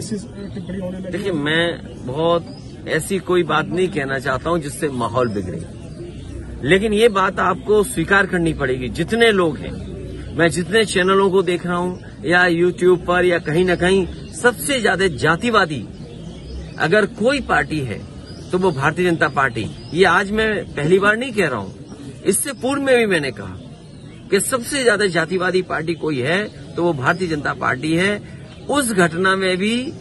देखिए, मैं बहुत ऐसी कोई बात नहीं कहना चाहता हूं जिससे माहौल बिगड़े, लेकिन ये बात आपको स्वीकार करनी पड़ेगी। जितने लोग हैं, मैं जितने चैनलों को देख रहा हूं या यूट्यूब पर या कहीं न कहीं, सबसे ज्यादा जातिवादी अगर कोई पार्टी है तो वो भारतीय जनता पार्टी। ये आज मैं पहली बार नहीं कह रहा हूं, इससे पूर्व में भी मैंने कहा कि सबसे ज्यादा जातिवादी पार्टी कोई है तो वो भारतीय जनता पार्टी है। उस घटना में भी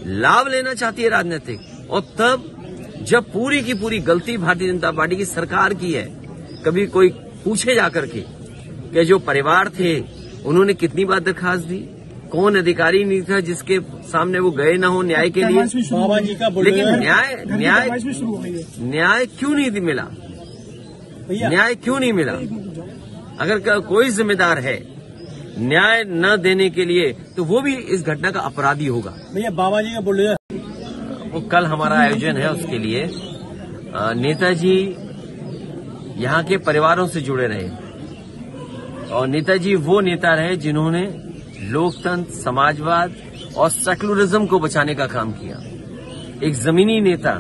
लाभ लेना चाहती है राजनीतिक, और तब जब पूरी की पूरी गलती भारतीय जनता पार्टी की सरकार की है। कभी कोई पूछे जाकर के कि जो परिवार थे उन्होंने कितनी बार दरखास्त दी, कौन अधिकारी नहीं था जिसके सामने वो गए ना हो न्याय के लिए। लेकिन न्याय क्यों नहीं मिला? न्याय क्यों नहीं मिला? अगर कोई जिम्मेदार है न्याय न देने के लिए तो वो भी इस घटना का अपराधी होगा। भैया बाबा जी का बोल रहे, वो कल हमारा आयोजन है, उसके लिए नेताजी यहाँ के परिवारों से जुड़े रहे, और नेताजी वो नेता रहे जिन्होंने लोकतंत्र, समाजवाद और सेकुलरिज्म को बचाने का काम किया। एक जमीनी नेता,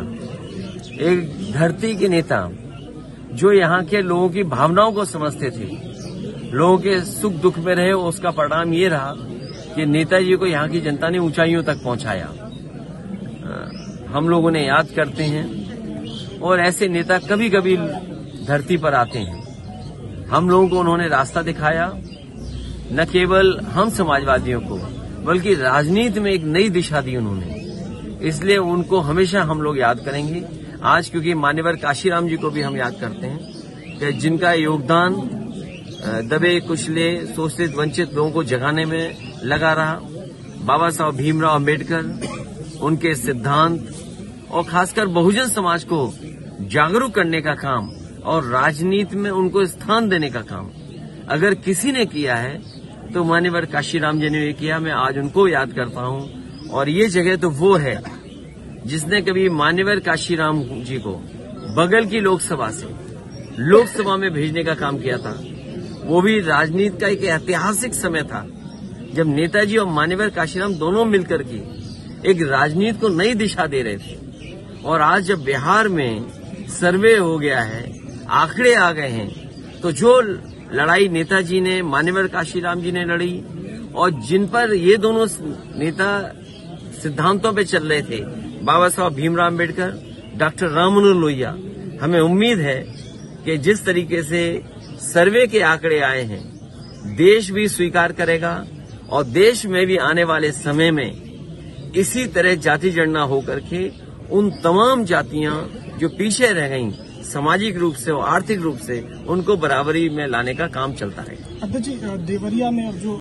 एक धरती के नेता जो यहाँ के लोगों की भावनाओं को समझते थे, लोगों के सुख दुख में रहे। उसका परिणाम ये रहा कि नेताजी को यहाँ की जनता ने ऊंचाइयों तक पहुंचाया। हम लोग उन्हें याद करते हैं, और ऐसे नेता कभी कभी धरती पर आते हैं। हम लोगों को उन्होंने रास्ता दिखाया, न केवल हम समाजवादियों को बल्कि राजनीति में एक नई दिशा दी उन्होंने। इसलिए उनको हमेशा हम लोग याद करेंगे। आज क्योंकि मान्यवर काशीराम जी को भी हम याद करते हैं कि जिनका योगदान दबे कुचले शोषित वंचित लोगों को जगाने में लगा रहा। बाबा साहब भीमराव अम्बेडकर, उनके सिद्धांत और खासकर बहुजन समाज को जागरूक करने का काम और राजनीति में उनको स्थान देने का काम अगर किसी ने किया है तो मान्यवर काशीराम जी ने किया। मैं आज उनको याद करता हूं, और ये जगह तो वो है जिसने कभी मान्यवर काशीराम जी को बगल की लोकसभा से लोकसभा में भेजने का काम किया था। वो भी राजनीति का एक ऐतिहासिक समय था जब नेताजी और मान्यवर काशीराम दोनों मिलकर के एक राजनीति को नई दिशा दे रहे थे। और आज जब बिहार में सर्वे हो गया है, आंकड़े आ गए हैं, तो जो लड़ाई नेताजी ने, मान्यवर काशीराम जी ने लड़ी, और जिन पर ये दोनों नेता सिद्धांतों पे चल रहे थे, बाबा साहब भीमराव अम्बेडकर, डॉक्टर राम मनोहर लोहिया, हमें उम्मीद है कि जिस तरीके से सर्वे के आंकड़े आए हैं, देश भी स्वीकार करेगा, और देश में भी आने वाले समय में इसी तरह जाति जनगणना होकर के उन तमाम जातियां जो पीछे रह गईं सामाजिक रूप से और आर्थिक रूप से, उनको बराबरी में लाने का काम चलता है। अध्यक्ष जी, देवरिया में अब जो